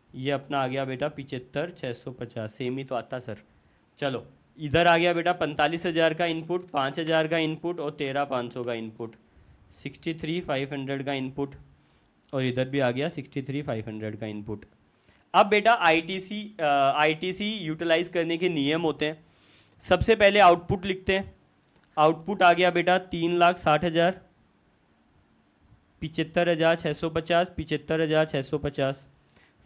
Speaker 1: ये अपना आ गया बेटा 75,650, सेम ही तो आता सर। चलो इधर आ गया बेटा 45,000 का इनपुट, 5,000 का इनपुट और 13,500 का इनपुट, 63,500 का इनपुट, और इधर भी आ गया 63,500 का इनपुट। अब बेटा ITC यूटिलाइज करने के नियम होते हैं। सबसे पहले आउटपुट लिखते हैं, आउटपुट आ गया बेटा 3,60,000, 75,650, 75,650।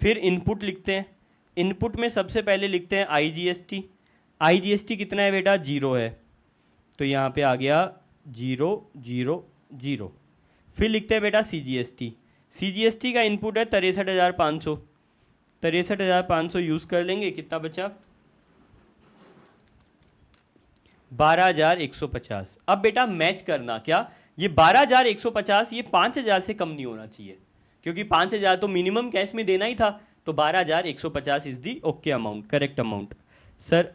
Speaker 1: फिर इनपुट लिखते हैं, इनपुट में सबसे पहले लिखते हैं IGST, IGST कितना है बेटा, 0 है, तो यहाँ पे आ गया 0 0 0। फिर लिखते हैं बेटा CGST, CGST का इनपुट है 63,500, 63,500 यूज़ कर लेंगे, कितना बचा 12,150। अब बेटा मैच करना, क्या ये 12,150 ये 5,000 से कम नहीं होना चाहिए, क्योंकि 5,000 तो मिनिमम कैश में देना ही था, तो 12,150 is the okay amount, correct amount. Sir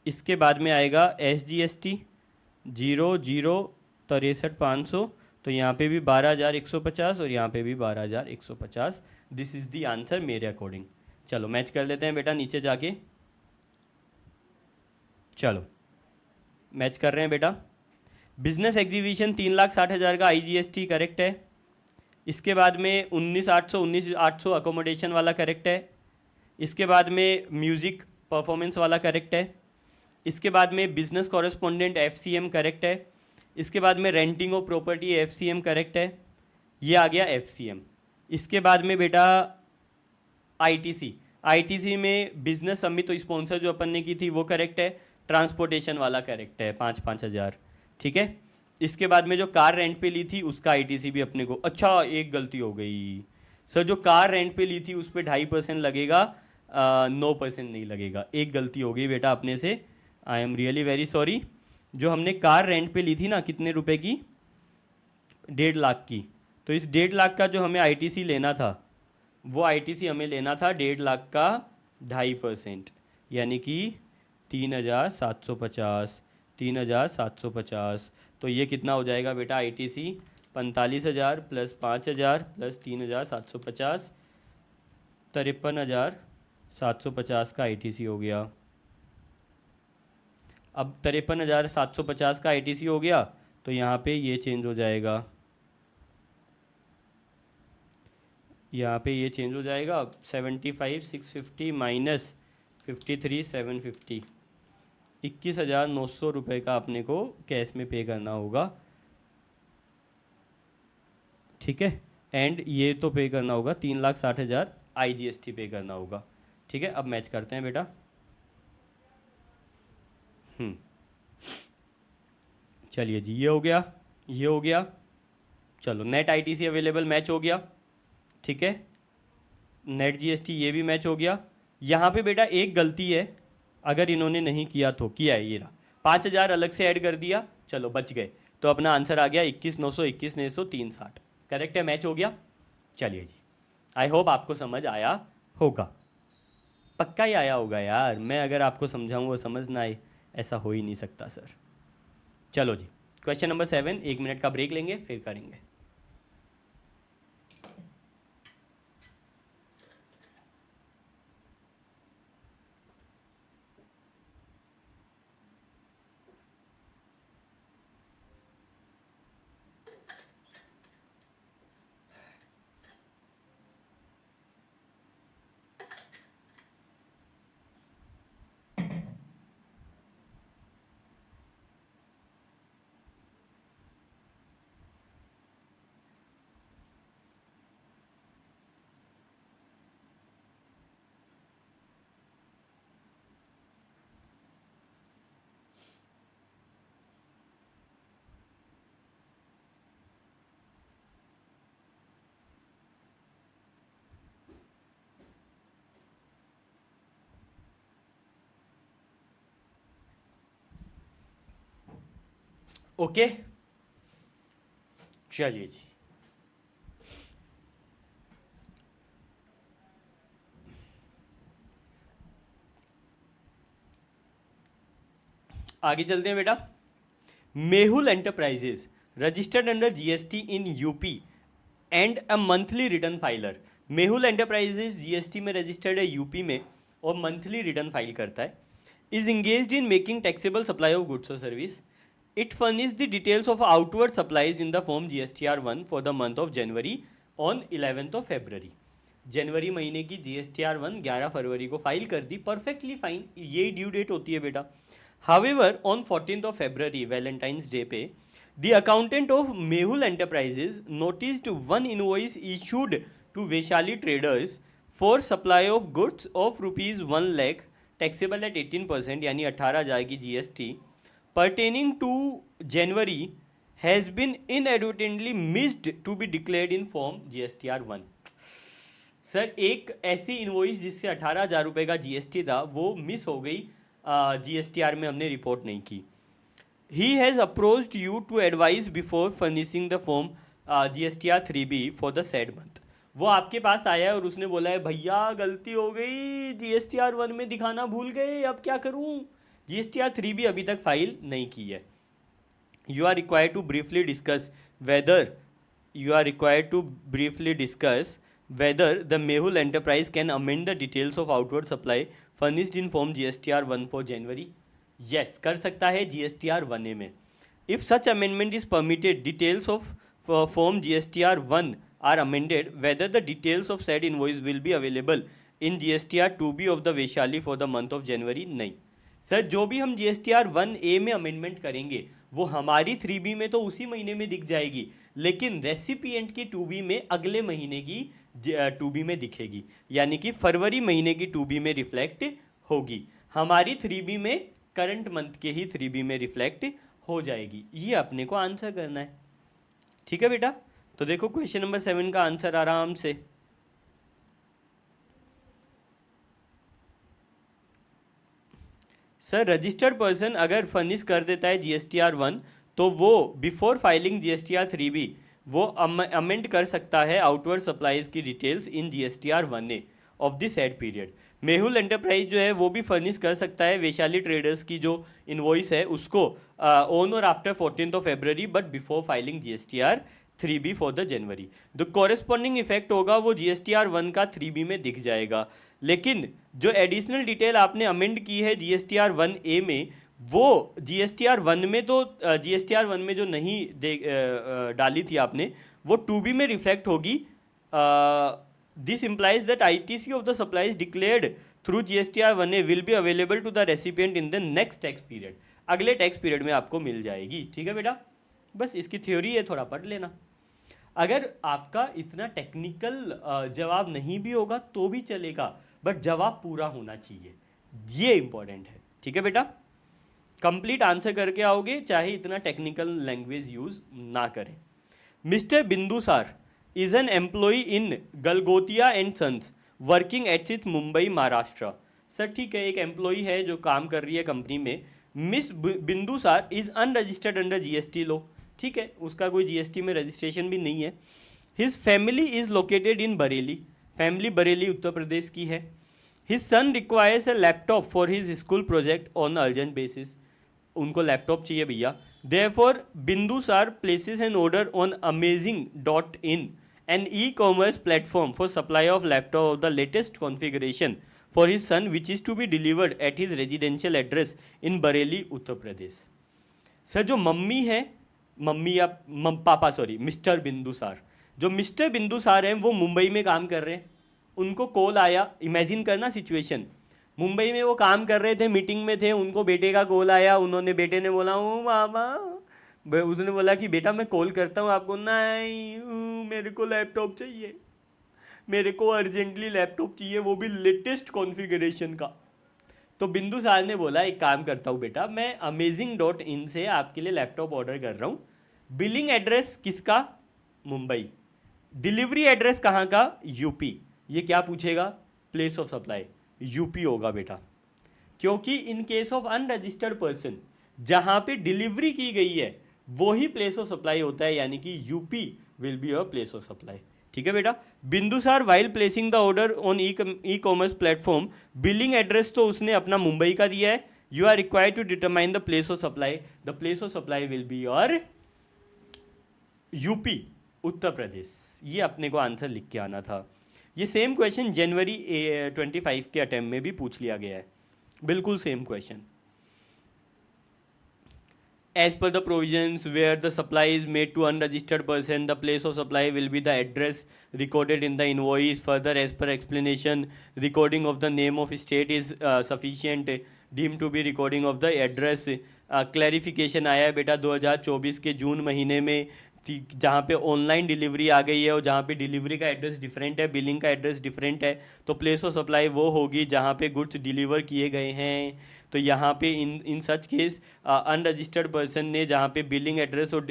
Speaker 1: इसके बाद में आएगा SGST 00,63,500, तो यहाँ पे भी 12,150 और यहाँ पे भी 12,150। दिस इज़ दी आंसर मेरे अकॉर्डिंग। चलो मैच कर लेते हैं बेटा नीचे जाके। चलो मैच कर रहे हैं बेटा। बिजनेस एग्जीबिशन 3,60,000 का IGST करेक्ट है। इसके बाद में 19,800 अकोमोडेशन वाला करेक्ट है। इसके बाद में म्यूज़िक परफॉर्मेंस वाला करेक्ट है। इसके बाद में बिजनेस कॉरेस्पोंडेंट FCM करेक्ट है। इसके बाद में renting of property FCM correct है, ये आ गया FCM। इसके बाद में बेटा ITC में बिजनेस समिट तो स्पॉन्सर जो अपन ने की थी वो करेक्ट है। ट्रांसपोर्टेशन वाला करेक्ट है 5,000, ठीक है। इसके बाद में जो कार रेंट पे ली थी उसका ITC भी अपने को, अच्छा एक गलती हो गई सर, जो कार रेंट पे ली थी उस पर 2.5% लगेगा, 9% नहीं लगेगा, एक गलती हो गई बेटा अपने से, I am really very sorry. जो हमने कार रेंट पे ली थी ना कितने रुपए की, 1.5 लाख की, तो इस 1.5 लाख का जो हमें ITC लेना था वो ITC हमें लेना था 1.5 लाख का 2.5%, यानी कि 3,750। तो ये कितना हो जाएगा बेटा ITC 45,000 प्लस 5,000 प्लस 3,750, 53,750 का ITC हो गया। अब 53,750 का ITC हो गया, तो यहाँ पे ये चेंज हो जाएगा, यहाँ पे ये चेंज हो जाएगा 75,650 माइनस 53,750, 21,900 रुपये का अपने को कैश में पे करना होगा, ठीक है। एंड ये तो पे करना होगा 3,60,000 IGST पे करना होगा, ठीक है। अब मैच करते हैं बेटा। चलिए जी, ये हो गया, ये हो गया। चलो नेट ITC अवेलेबल मैच हो गया, ठीक है। नेट GST ये भी मैच हो गया। यहाँ पे बेटा एक गलती है, अगर इन्होंने नहीं किया तो किया है, ये रहा 5,000 अलग से ऐड कर दिया, चलो बच गए, तो अपना आंसर आ गया 21,900, 21,900, 360, करेक्ट है, मैच हो गया। चलिए जी, आई होप आपको समझ आया होगा, पक्का ही आया होगा यार, मैं अगर आपको समझाऊँ वो समझ ना आए, ऐसा हो ही नहीं सकता सर। चलो जी, क्वेश्चन नंबर 7, 1 मिनट का ब्रेक लेंगे फिर करेंगे। ओके चलिए जी, आगे चलते हैं बेटा। Mehul enterprises registered under GST in UP and a monthly return filer. Mehul enterprises GST में रजिस्टर्ड है यूपी में और मंथली रिटर्न फाइल करता है। Is engaged in making taxable supply of goods और service. It furnish the details of outward supplies in the form GSTR1 for the month of January on 11th of February। जनवरी महीने की GSTR1 11 फरवरी को फाइल कर दी, परफेक्टली फाइन, यही ड्यू डेट होती है बेटा। However, on 14th of February, Valentine's Day पे, the accountant of Mehul Enterprises noticed one invoice issued to Vaishali Traders for supply of goods of rupees 1 lakh taxable at 18% यानी 18,000 की GST pertaining to January has been inadvertently missed to be declared in form GSTR1। Sir एक ऐसी इन्वॉइस जिससे 18,000 रुपये का GST था वो मिस हो गई, GSTR में हमने रिपोर्ट नहीं की। He has approached you to advise before furnishing the form GSTR 3B for the said month. वो आपके पास आया है और उसने बोला है भैया गलती हो गई, GSTR 1 में दिखाना भूल गए, अब क्या करूं। GSTR 3B अभी तक फाइल नहीं की है। You are required to briefly discuss whether the Mehul enterprise can amend the details of outward supply furnished in form GSTR 1 for January. Yes, कर सकता है GSTR 1A में. If such amendment is permitted, details of form GSTR 1 are amended, whether the details of said invoice will be available in GSTR 2B of the Vaishali for the month of January. नहीं सर, जो भी हम GSTR 1A में अमेंडमेंट करेंगे वो हमारी 3B में तो उसी महीने में दिख जाएगी, लेकिन रेसिपिएंट की 2B में अगले महीने की 2B में दिखेगी, यानी कि फरवरी महीने की 2B में रिफ्लेक्ट होगी। हमारी 3B में करंट मंथ के ही 3B में रिफ्लेक्ट हो जाएगी। ये अपने को आंसर करना है। ठीक है बेटा, तो देखो क्वेश्चन नंबर 7 का आंसर आराम से। सर रजिस्टर्ड पर्सन अगर फर्निश कर देता है GSTR 1 तो वो बिफोर फाइलिंग GSTR 3B वो अमेंड कर सकता है आउटवर्ड सप्लाईज की details in GSTR 1A of the said period. Mehul enterprise जो है वो भी फर्निश कर सकता है वैशाली ट्रेडर्स की जो इनवॉइस है उसको ऑन और after 14 February but before filing GSTR 3B for the January. The corresponding effect होगा वो GSTR 1 का 3B में दिख जाएगा, लेकिन जो एडिशनल डिटेल आपने अमेंड की है GSTR 1A में वो GSTR 1 में तो GSTR 1 में जो नहीं डाली थी आपने वो 2B में रिफ्लेक्ट होगी। This implies that ITC of the supplies declared through GSTR 1A will be available to the recipient in the next tax period. अगले टैक्स पीरियड में आपको मिल जाएगी। ठीक है बेटा, बस इसकी थ्योरी है, थोड़ा पढ़ लेना। अगर आपका इतना टेक्निकल जवाब नहीं भी होगा तो भी चलेगा, बट जवाब पूरा होना चाहिए, ये इंपॉर्टेंट है। ठीक है बेटा, कंप्लीट आंसर करके आओगे चाहे इतना टेक्निकल लैंग्वेज यूज ना करें। Mister Bindusar is an employee in Galgotia and sons working at Mumbai Maharashtra. Sir ठीक है, एक एम्प्लॉई है जो काम कर रही है कंपनी में। Miss Bindusar is unregistered under GST law. ठीक है, उसका कोई GST में रजिस्ट्रेशन भी नहीं है। His family is located in Bareilly, family Bareilly Uttar Pradesh की है। His son requires a laptop for his school project on urgent basis, उनको लैपटॉप चाहिए भैया। Therefore Bindusar places an order on amazing.in, an e-commerce platform for supply of laptop of the latest configuration for his son which is to be delivered at his residential address in Bareilly, Uttar Pradesh. Sir जो मम्मी है, मम्मी या पापा सॉरी मिस्टर बिंदुसार, जो मिस्टर बिंदुसार हैं वो मुंबई में काम कर रहे हैं। उनको कॉल आया, इमेजिन करना सिचुएशन, मुंबई में वो काम कर रहे थे, मीटिंग में थे, उनको बेटे का कॉल आया। उन्होंने, बेटे ने बोला ओ मामा, उसने बोला कि बेटा मैं कॉल करता हूँ आपको। नहीं, मेरे को लैपटॉप चाहिए, मेरे को अर्जेंटली लैपटॉप चाहिए, वो भी लेटेस्ट कॉन्फ़िगरेशन का। तो बिंदुसार ने बोला एक काम करता हूँ बेटा, मैं amazing.in से आपके लिए लैपटॉप ऑर्डर कर रहा हूँ। बिलिंग एड्रेस किसका? मुंबई। डिलीवरी एड्रेस कहाँ का? यूपी। ये क्या पूछेगा? प्लेस ऑफ सप्लाई यूपी होगा बेटा, क्योंकि in case of unregistered person जहाँ पे डिलीवरी की गई है वो ही प्लेस ऑफ सप्लाई होता है, यानी कि UP will be your place of supply. ठीक है बेटा। Bindusar while placing the order on e commerce platform, billing address तो उसने अपना मुंबई का दिया है। You are required to determine the place of supply, the place of supply will be your UP, Uttar Pradesh. ये अपने को आंसर लिख के आना था। ये सेम क्वेश्चन जनवरी 25 के अटेम्प्ट में भी पूछ लिया गया है, बिल्कुल same question. As per the provisions where the supply is made to unregistered person, the place of supply will be the address recorded in the invoice. Further, as per explanation, recording of the name of state is sufficient deemed to be recording of the address. Clarification आया है बेटा 2024 के जून महीने में, जहाँ पे ऑनलाइन डिलीवरी आ गई है और जहाँ पे डिलीवरी का एड्रेस डिफरेंट है, बिलिंग का एड्रेस डिफरेंट है, तो प्लेस ऑफ सप्लाई वो होगी जहाँ पे गुड्स डिलीवर किए गए हैं। तो यहाँ पे इन सच केस अनरजिस्टर्ड पर्सन ने जहाँ पे बिलिंग एड्रेस और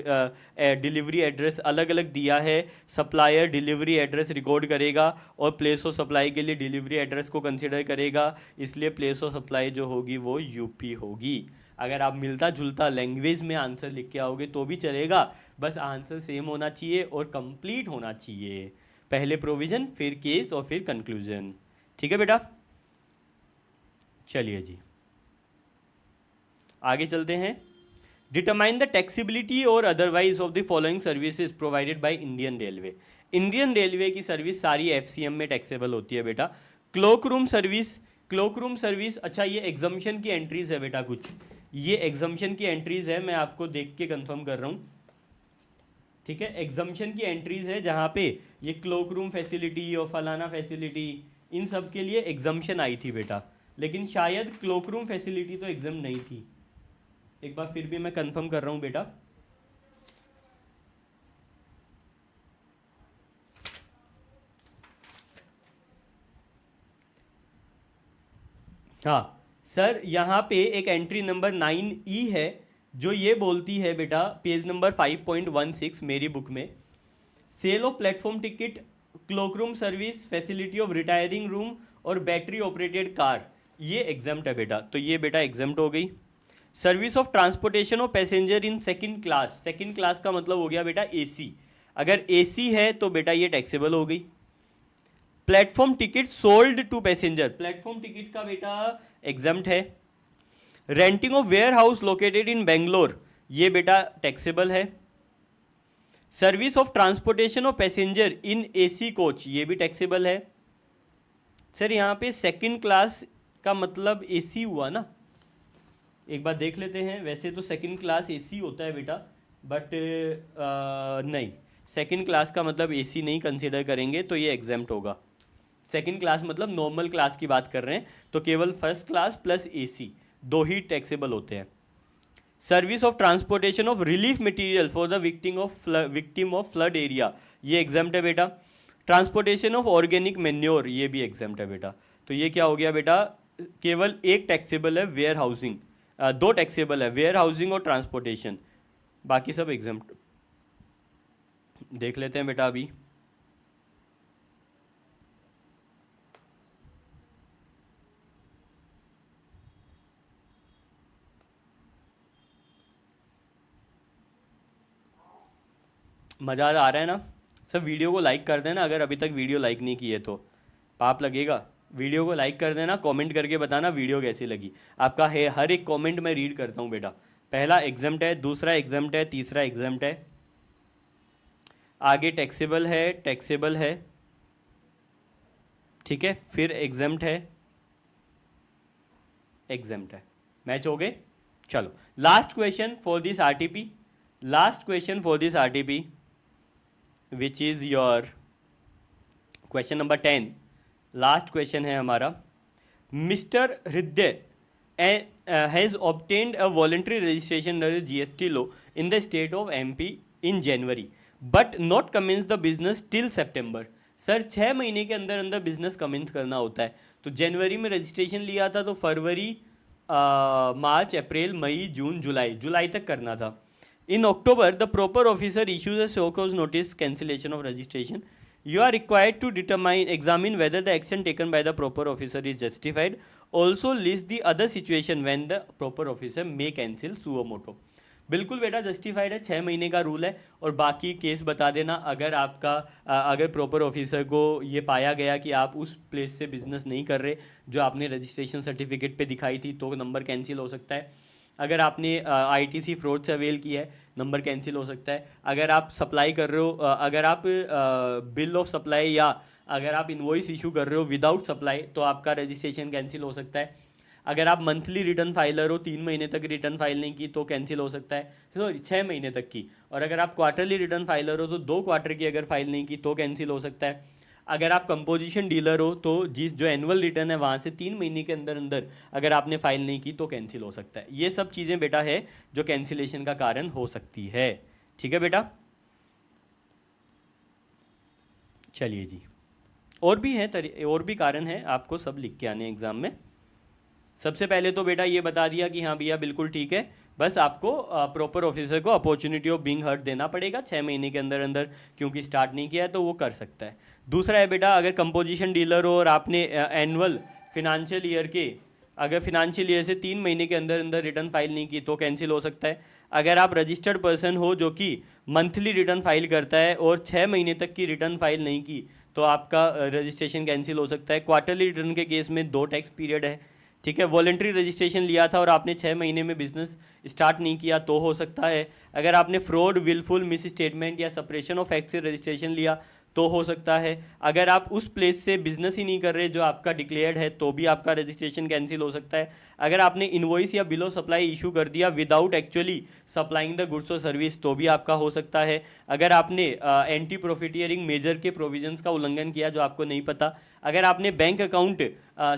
Speaker 1: डिलीवरी एड्रेस अलग अलग दिया है, सप्लायर डिलीवरी एड्रेस रिकॉर्ड करेगा और प्लेस ऑफ सप्लाई के लिए डिलीवरी एड्रेस को कंसिडर करेगा, इसलिए प्लेस ऑफ सप्लाई जो होगी वो यूपी होगी। अगर आप मिलता जुलता लैंग्वेज में आंसर लिख के आओगे तो भी चलेगा, बस आंसर सेम होना चाहिए और कंप्लीट होना चाहिए। पहले प्रोविजन, फिर केस और फिर कंक्लूजन। ठीक है बेटा, चलिए जी आगे चलते हैं। डिटरमाइन द टैक्सीबिलिटी और otherwise of the following services provided by Indian railway. Indian railway की सर्विस सारी एफसीएम में टैक्सेबल होती है बेटा। Cloak room service, cloak room service, अच्छा ये एग्जम्पशन की एंट्रीज है बेटा, कुछ ये एग्जम्पशन की एंट्रीज है, मैं आपको देख के कंफर्म कर रहा हूँ। ठीक है, एग्जम्पशन की एंट्रीज है जहाँ पे ये क्लोक रूम फैसिलिटी और फलाना फैसिलिटी, इन सब के लिए एग्जम्पशन आई थी बेटा, लेकिन शायद क्लोक रूम फैसिलिटी तो एग्जाम नहीं थी। एक बार फिर भी मैं कंफर्म कर रहा हूँ बेटा। हाँ सर, यहाँ पे एक एंट्री नंबर 9E है जो ये बोलती है बेटा, पेज नंबर 5.16 मेरी बुक में, sale of platform ticket, cloak room service, facility of retiring room और बैटरी ऑपरेटेड कार, ये एग्जाम्प्ट है बेटा, तो ये बेटा एग्जाम्प्ट हो गई। Service of transportation of passenger in second class, second class का मतलब हो गया बेटा एसी, अगर एसी है तो बेटा ये टैक्सेबल हो गई। Platform ticket sold to passenger, platform ticket का बेटा एग्जाम्प्ट है। Renting of warehouse located in Bangalore, ये बेटा टैक्सेबल है। Service of transportation of passenger in AC coach, ये भी टैक्सेबल है। सर यहाँ पे सेकंड क्लास का मतलब एसी हुआ ना, एक बार देख लेते हैं। वैसे तो सेकंड क्लास एसी होता है बेटा, बट नहीं, सेकंड क्लास का मतलब एसी नहीं कंसीडर करेंगे, तो ये एग्जाम्प्ट होगा। सेकंड क्लास मतलब नॉर्मल क्लास की बात कर रहे हैं, तो केवल फर्स्ट क्लास प्लस एसी दो ही टैक्सेबल होते हैं। Service of transportation of relief material for the victim of flood area, ये एग्जाम्प्ट है बेटा। ट्रांसपोर्टेशन ऑफ ऑर्गेनिक मेन्योर, ये भी एग्जाम्प्ट है बेटा। तो ये क्या हो गया बेटा, केवल एक टैक्सेबल है वेयर हाउसिंग, दो टैक्सेबल है वेयर हाउसिंग और ट्रांसपोर्टेशन, बाकी सब एग्जाम्प्ट। देख लेते हैं बेटा अभी। मज़ा आ रहा है ना सब? वीडियो को लाइक कर देना अगर अभी तक वीडियो लाइक नहीं की है तो, पाप लगेगा। वीडियो को लाइक कर देना, कमेंट करके बताना वीडियो कैसी लगी। आपका है हर एक कमेंट मैं रीड करता हूँ बेटा। पहला एग्जाम्प्ट है, दूसरा एग्जाम्प्ट है, तीसरा एग्जाम्प्ट है, आगे टैक्सेबल है, टैक्सेबल है, ठीक है, फिर एग्जाम्प्ट है, एग्जाम्प्ट है। मैच हो गए? चलो last question for this RTP, last question for this RTP which is your question number 10। Last question है हमारा। Mister Hriday has obtained a voluntary registration under GST law in the state of MP in January but not commence the business till September. Sir 6 महीने के अंदर अंदर बिजनेस कमेंस करना होता है, तो जनवरी में रजिस्ट्रेशन लिया था तो फरवरी, मार्च, अप्रैल, मई, जून, जुलाई तक करना था। In October, the proper officer issues a show cause notice cancellation of registration. You are required to examine whether the action taken by the proper officer is justified. Also list the other situation when the proper officer may cancel suo motu. बिल्कुल बेटा जस्टिफाइड है, 6 महीने का रूल है। और बाकी केस बता देना अगर आपका अगर प्रॉपर ऑफिसर को ये पाया गया कि आप उस प्लेस से बिजनेस नहीं कर रहे जो आपने रजिस्ट्रेशन सर्टिफिकेट पे दिखाई थी, तो नंबर कैंसिल हो सकता है। अगर आपने आईटीसी फ्रॉड से अवेल किया है, नंबर कैंसिल हो सकता है। अगर आप सप्लाई कर रहे हो, अगर आप बिल ऑफ सप्लाई या अगर आप इनवॉइस इशू कर रहे हो विदाउट सप्लाई, तो आपका रजिस्ट्रेशन कैंसिल हो सकता है। अगर आप मंथली रिटर्न फाइलर हो, 3 महीने तक रिटर्न फाइल नहीं की तो कैंसिल हो सकता है, सॉरी 6 महीने तक की। और अगर आप क्वार्टरली रिटर्न फाइलर हो तो 2 क्वार्टर की अगर फाइल नहीं की तो कैंसिल हो सकता है। अगर आप कंपोजिशन डीलर हो तो जो एनुअल रिटर्न है वहाँ से 3 महीने के अंदर अंदर अगर आपने फाइल नहीं की तो कैंसिल हो सकता है। ये सब चीज़ें बेटा है जो कैंसिलेशन का कारण हो सकती है। ठीक है बेटा, चलिए जी, और भी है और भी कारण है, आपको सब लिख के आने एग्जाम में। सबसे पहले तो बेटा ये बता दिया कि हाँ भैया बिल्कुल ठीक है, बस आपको प्रॉपर ऑफिसर को अपॉर्चुनिटी ऑफ बीइंग हर्ड देना पड़ेगा 6 महीने के अंदर अंदर, क्योंकि स्टार्ट नहीं किया है तो वो कर सकता है। दूसरा है बेटा, अगर कंपोजिशन डीलर हो और आपने एनुअल फिनेंशियल ईयर के अगर फिनेंशियल ईयर से 3 महीने के अंदर अंदर रिटर्न फाइल नहीं की तो कैंसिल हो सकता है। अगर आप रजिस्टर्ड पर्सन हो जो कि मंथली रिटर्न फाइल करता है और 6 महीने तक की रिटर्न फाइल नहीं की तो आपका रजिस्ट्रेशन कैंसिल हो सकता है। क्वार्टरली रिटर्न के केस में 2 टैक्स पीरियड है, ठीक है। वॉलंटरी रजिस्ट्रेशन लिया था और आपने 6 महीने में बिजनेस स्टार्ट नहीं किया तो हो सकता है। अगर आपने फ्रॉड, विलफुल मिस स्टेटमेंट या सपरेशन ऑफ एक्ट से रजिस्ट्रेशन लिया तो हो सकता है। अगर आप उस प्लेस से बिजनेस ही नहीं कर रहे जो आपका डिक्लेयर्ड है तो भी आपका रजिस्ट्रेशन कैंसिल हो सकता है। अगर आपने इनवॉइस या बिल ऑफ सप्लाई इशू कर दिया without actually supplying the goods और सर्विस तो भी आपका हो सकता है। अगर आपने एंटी प्रॉफिटियरिंग मेजर के प्रोविजंस का उल्लंघन किया जो आपको नहीं पता, अगर आपने बैंक अकाउंट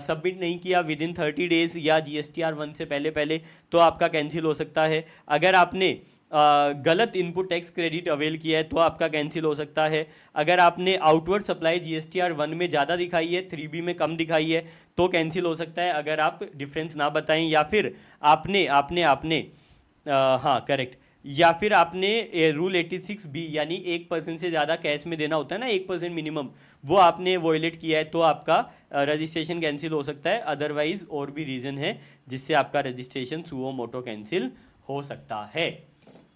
Speaker 1: सबमिट नहीं किया विद इन 30 डेज या GSTR 1 से पहले पहले तो आपका कैंसिल हो सकता है। अगर आपने गलत इनपुट टैक्स क्रेडिट अवेल किया है तो आपका कैंसिल हो सकता है। अगर आपने आउटवर्ड सप्लाई GSTR 1 में ज़्यादा दिखाई है, 3B में कम दिखाई है तो कैंसिल हो सकता है अगर आप डिफरेंस ना बताएं, या फिर आपने आपने आपने हाँ करेक्ट, या फिर आपने रूल 86B यानी 1% से ज़्यादा कैश में देना होता है ना, 1% मिनिमम, वो आपने वॉयलेट किया है तो आपका रजिस्ट्रेशन कैंसिल हो सकता है। अदरवाइज और भी रीज़न है जिससे आपका रजिस्ट्रेशन सुओ मोटो कैंसिल हो सकता है।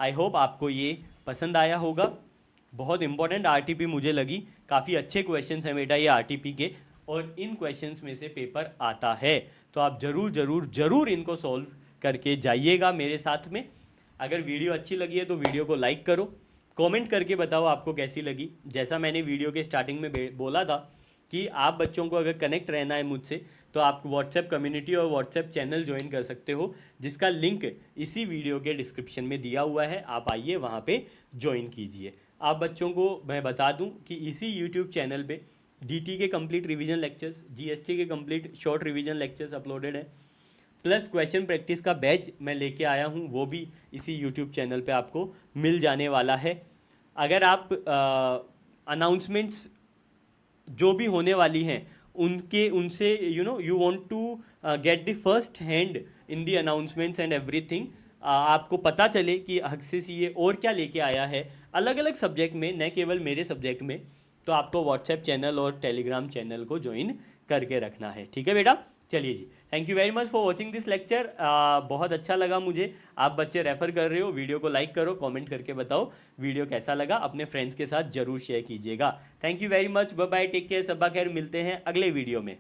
Speaker 1: आई होप आपको ये पसंद आया होगा। बहुत इंपॉर्टेंट RTP मुझे लगी, काफ़ी अच्छे क्वेश्चंस हैं बेटा ये RTP के, और इन क्वेश्चंस में से पेपर आता है तो आप ज़रूर ज़रूर ज़रूर इनको सॉल्व करके जाइएगा मेरे साथ में। अगर वीडियो अच्छी लगी है तो वीडियो को लाइक करो, कमेंट करके बताओ आपको कैसी लगी। जैसा मैंने वीडियो के स्टार्टिंग में बोला था कि आप बच्चों को अगर कनेक्ट रहना है मुझसे तो आप व्हाट्सएप कम्युनिटी और व्हाट्सएप चैनल ज्वाइन कर सकते हो, जिसका लिंक इसी वीडियो के डिस्क्रिप्शन में दिया हुआ है। आप आइए वहाँ पे ज्वाइन कीजिए। आप बच्चों को मैं बता दूं कि इसी यूट्यूब चैनल पे DT के कंप्लीट रिवीजन लेक्चर्स, GST के complete short revision lectures uploaded है, प्लस क्वेश्चन प्रैक्टिस का बैच मैं लेके आया हूँ, वो भी इसी यूट्यूब चैनल पे आपको मिल जाने वाला है। अगर आप अनाउंसमेंट्स जो भी होने वाली हैं उनसे you want to get the first hand in the announcements and everything, आपको पता चले कि HCCA ये और क्या लेके आया है अलग अलग सब्जेक्ट में, न केवल मेरे सब्जेक्ट में, तो आपको व्हाट्सएप चैनल और टेलीग्राम चैनल को ज्वाइन करके रखना है, ठीक है बेटा। चलिए जी, thank you very much for watching this lecture. बहुत अच्छा लगा मुझे, आप बच्चे रेफर कर रहे हो। वीडियो को लाइक करो, कमेंट करके बताओ वीडियो कैसा लगा, अपने फ्रेंड्स के साथ जरूर शेयर कीजिएगा। Thank you very much, bye bye, take care, सबा खैर, मिलते हैं अगले वीडियो में।